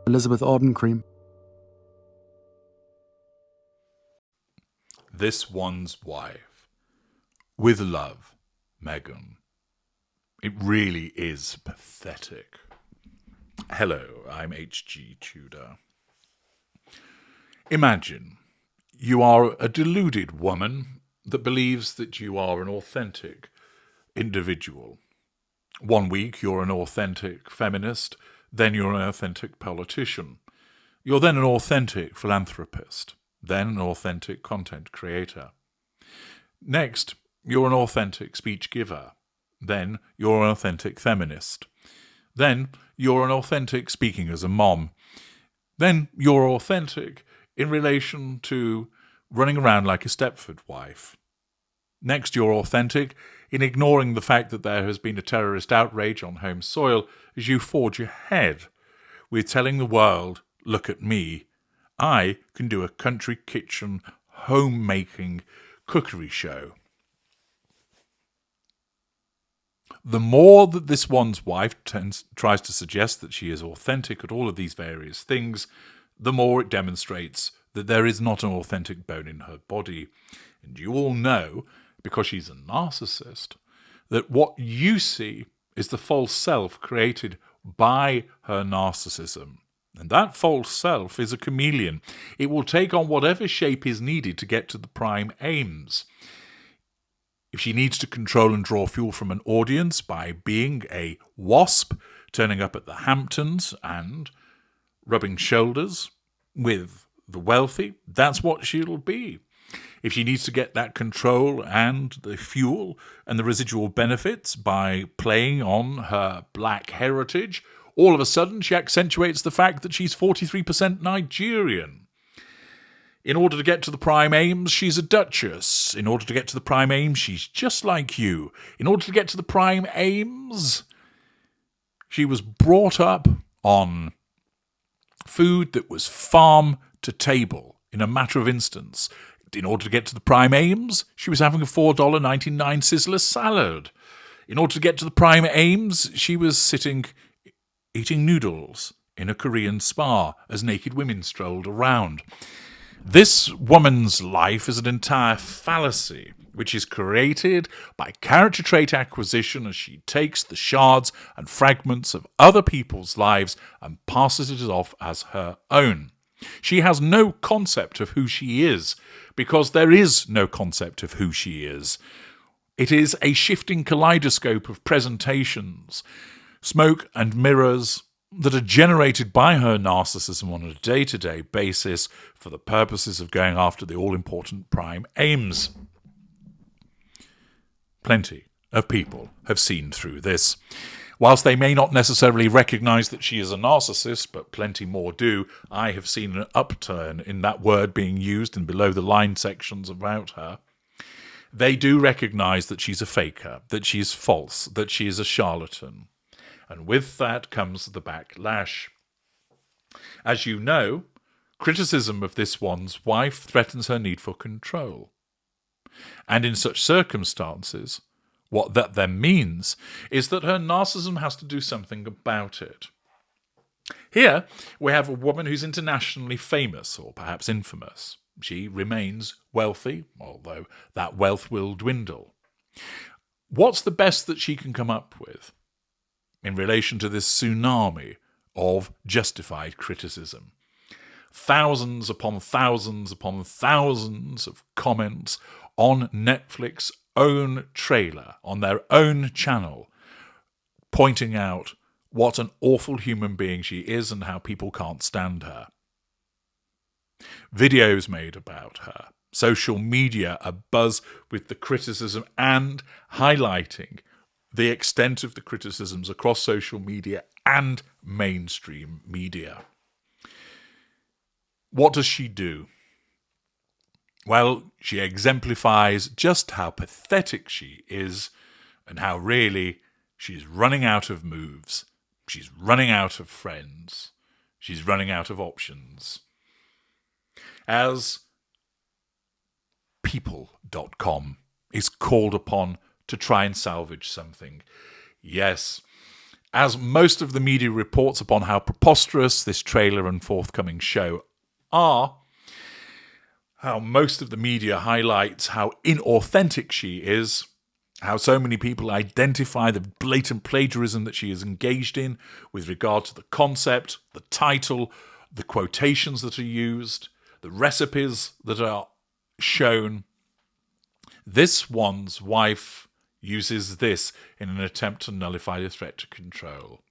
Elizabeth Arden Cream. This One's Wife. With love, Meghan. It really is pathetic. Hello, I'm H.G. Tudor. Imagine you are a deluded woman that believes that you are an authentic individual. 1 week you're an authentic feminist, then you're an authentic politician. You're then an authentic philanthropist, then an authentic content creator. Next, you're an authentic speech giver. Then you're an authentic feminist. Then you're an authentic speaking as a mom. Then you're authentic in relation to running around like a Stepford wife. Next, you're authentic in ignoring the fact that there has been a terrorist outrage on home soil as you forge ahead with telling the world, look at me, I can do a country kitchen homemaking cookery show. The more that this one's wife tries to suggest that she is authentic at all of these various things, the more it demonstrates that there is not an authentic bone in her body. And you all know, because she's a narcissist, that what you see is the false self created by her narcissism. And that false self is a chameleon. It will take on whatever shape is needed to get to the prime aims. If she needs to control and draw fuel from an audience by being a wasp, turning up at the Hamptons and rubbing shoulders with the wealthy, that's what she'll be. If she needs to get that control and the fuel and the residual benefits by playing on her black heritage, all of a sudden she accentuates the fact that she's 43% Nigerian. In order to get to the prime aims, she's a duchess. In order to get to the prime aims, she's just like you. In order to get to the prime aims, she was brought up on food that was farm to table in a matter of instance. In order to get to the prime aims, she was having a $4.99 Sizzler salad. In order to get to the prime aims, she was sitting eating noodles in a Korean spa as naked women strolled around. This woman's life is an entire fallacy, which is created by character trait acquisition as she takes the shards and fragments of other people's lives and passes it off as her own. She has no concept of who she is, because there is no concept of who she is. It is a shifting kaleidoscope of presentations, smoke and mirrors that are generated by her narcissism on a day-to-day basis for the purposes of going after the all-important prime aims. Plenty of people have seen through this. Whilst they may not necessarily recognise that she is a narcissist, but plenty more do, I have seen an upturn in that word being used in below-the-line sections about her. They do recognise that she's a faker, that she's false, that she is a charlatan. And with that comes the backlash. As you know, criticism of this one's wife threatens her need for control. And in such circumstances, what that then means is that her narcissism has to do something about it. Here, we have a woman who's internationally famous, or perhaps infamous. She remains wealthy, although that wealth will dwindle. What's the best that she can come up with in relation to this tsunami of justified criticism? Thousands upon thousands upon thousands of comments on Netflix's own trailer, on their own channel, pointing out what an awful human being she is and how people can't stand her. Videos made about her, social media abuzz with the criticism and highlighting the extent of the criticisms across social media and mainstream media. What does she do? Well, she exemplifies just how pathetic she is and how really she's running out of moves. She's running out of friends. She's running out of options. As People.com is called upon to try and salvage something. Yes, as most of the media reports upon how preposterous this trailer and forthcoming show are, how most of the media highlights how inauthentic she is, how so many people identify the blatant plagiarism that she is engaged in with regard to the concept, the title, the quotations that are used, the recipes that are shown. This one's wife uses this in an attempt to nullify the threat to control.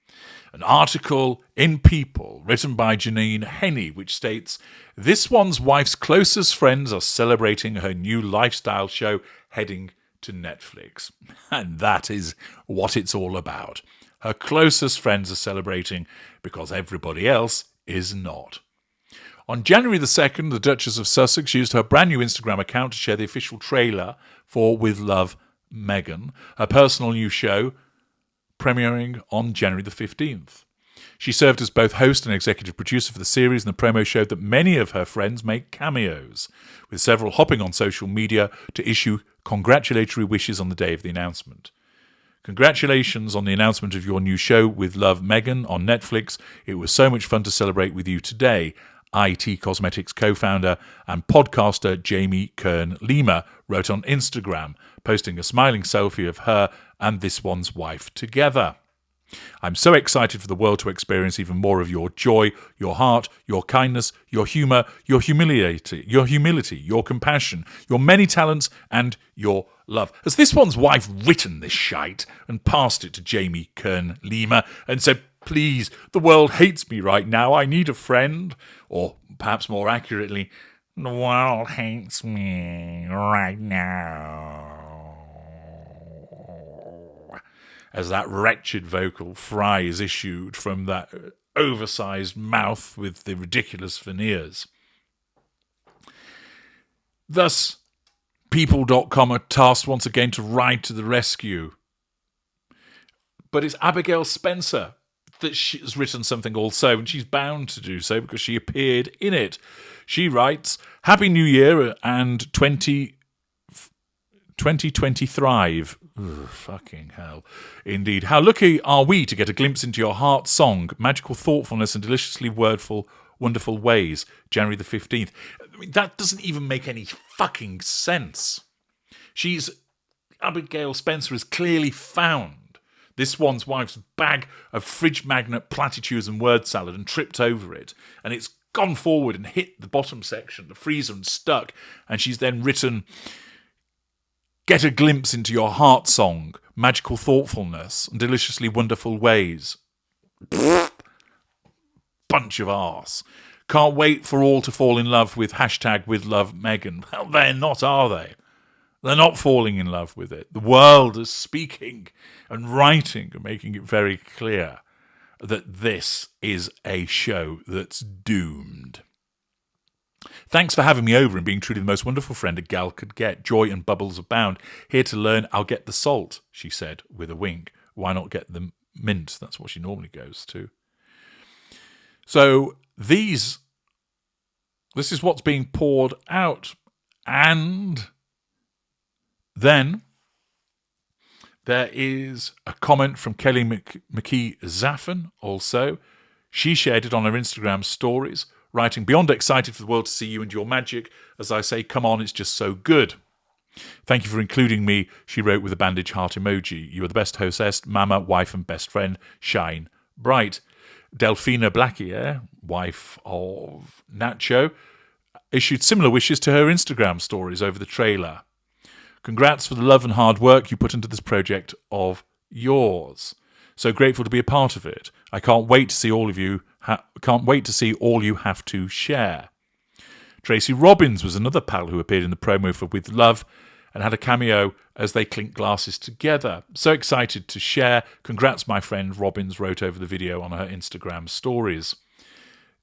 An article in People written by Janine Henney, which states, "This one's wife's closest friends are celebrating her new lifestyle show heading to Netflix." And that is what it's all about. Her closest friends are celebrating because everybody else is not. On January the 2nd, the Duchess of Sussex used her brand new Instagram account to share the official trailer for With Love, Meghan, her personal new show, premiering on January the 15th. She served as both host and executive producer for the series, and the promo showed that many of her friends make cameos, with several hopping on social media to issue congratulatory wishes on the day of the announcement. "Congratulations on the announcement of your new show With Love, Meghan on Netflix. It was so much fun to celebrate with you today," IT Cosmetics co-founder and podcaster Jamie Kern-Lima wrote on Instagram, posting a smiling selfie of her and this one's wife together. "I'm so excited for the world to experience even more of your joy, your heart, your kindness, your humour, your humility, your compassion, your many talents, and your love." Has this one's wife written this shite and passed it to Jamie Kern-Lima and said, "Please, the world hates me right now, I need a friend"? Or perhaps more accurately, "The world hates me right now," as that wretched vocal fry is issued from that oversized mouth with the ridiculous veneers. Thus, People.com are tasked once again to ride to the rescue. But it's Abigail Spencer that she has written something also, and she's bound to do so because she appeared in it. She writes, "Happy New Year and 2020 thrive." Ugh, fucking hell. Indeed. "How lucky are we to get a glimpse into your heart song, magical thoughtfulness and deliciously wordful, wonderful ways, January the 15th. I mean, that doesn't even make any fucking sense. Abigail Spencer has clearly found this one's wife's bag of fridge magnet platitudes and word salad and tripped over it. And it's gone forward and hit the bottom section, the freezer, and stuck. And she's then written, "Get a glimpse into your heart song, magical thoughtfulness and deliciously wonderful ways." Bunch of arse. "Can't wait for all to fall in love with hashtag with love Meghan." Well, they're not, are they? They're not falling in love with it. The world is speaking and writing and making it very clear that this is a show that's doomed. "Thanks for having me over and being truly the most wonderful friend a gal could get. Joy and bubbles abound. Here to learn, I'll get the salt," she said with a wink. Why not get the mint? That's what she normally goes to. So this is what's being poured out. And then there is a comment from Kelly McKee Zaffin also. She shared it on her Instagram stories, writing, "Beyond excited for the world to see you and your magic. As I say, come on, it's just so good. Thank you for including me," she wrote with a bandage heart emoji. "You are the best hostess, mama, wife and best friend. Shine bright." Delphina Blackier, wife of Nacho, issued similar wishes to her Instagram stories over the trailer. "Congrats for the love and hard work you put into this project of yours. So grateful to be a part of it. I can't wait to see all you have to share." Tracy Robbins was another pal who appeared in the promo for With Love and had a cameo as they clinked glasses together. "So excited to share. Congrats, my friend," Robbins wrote over the video on her Instagram stories.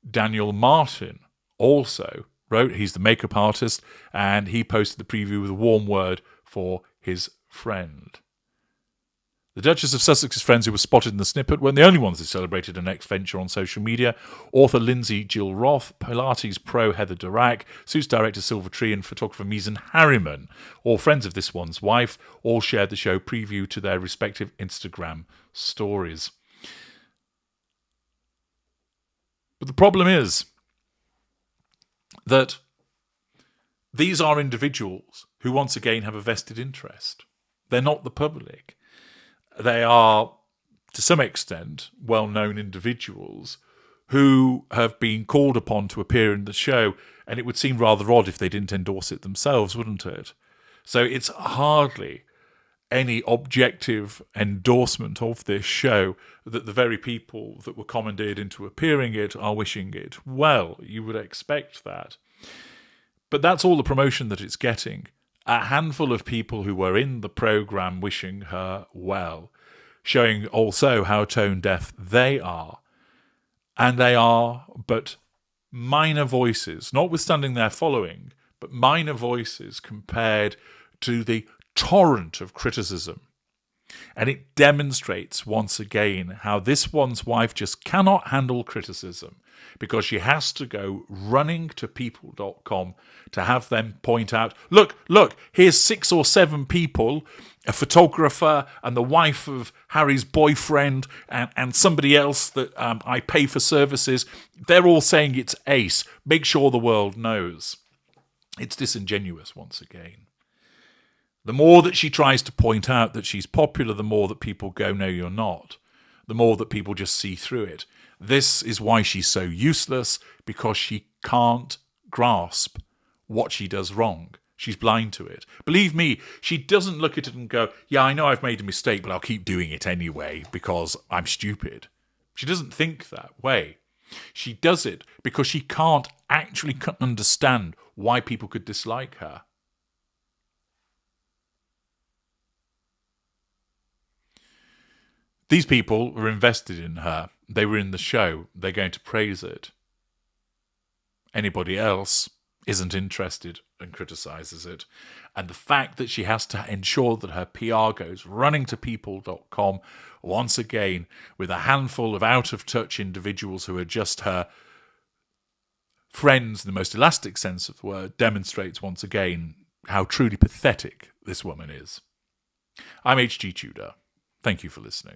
Daniel Martin also wrote, he's the makeup artist, and he posted the preview with a warm word for his friend. The Duchess of Sussex's friends who were spotted in the snippet weren't the only ones who celebrated her next venture on social media. Author Lindsay Jill Roth, Pilates pro Heather Durack, suits director Silver Tree, and photographer Meason Harriman, all friends of this one's wife, all shared the show preview to their respective Instagram stories. But the problem is that these are individuals who once again have a vested interest. They're not the public. They are, to some extent, well-known individuals who have been called upon to appear in the show, and it would seem rather odd if they didn't endorse it themselves, wouldn't it? So it's hardly any objective endorsement of this show that the very people that were commandeered into appearing it are wishing it well. You would expect that. But that's all the promotion that it's getting. A handful of people who were in the programme wishing her well, showing also how tone-deaf they are. And they are but minor voices, notwithstanding their following, but minor voices compared to the torrent of criticism. And it demonstrates once again how this one's wife just cannot handle criticism, because she has to go running to people.com to have them point out, look, here's 6 or 7 people, a photographer and the wife of Harry's boyfriend and somebody else that I pay for services. They're all saying it's ace. Make sure the world knows. It's disingenuous once again. The more that she tries to point out that she's popular, the more that people go, no, you're not. The more that people just see through it. This is why she's so useless, because she can't grasp what she does wrong. She's blind to it. Believe me, she doesn't look at it and go, yeah, I know I've made a mistake, but I'll keep doing it anyway because I'm stupid. She doesn't think that way. She does it because she can't actually understand why people could dislike her. These people were invested in her. They were in the show. They're going to praise it. Anybody else isn't interested and criticises it. And the fact that she has to ensure that her PR goes running to people.com once again with a handful of out-of-touch individuals who are just her friends in the most elastic sense of the word demonstrates once again how truly pathetic this woman is. I'm H.G. Tudor. Thank you for listening.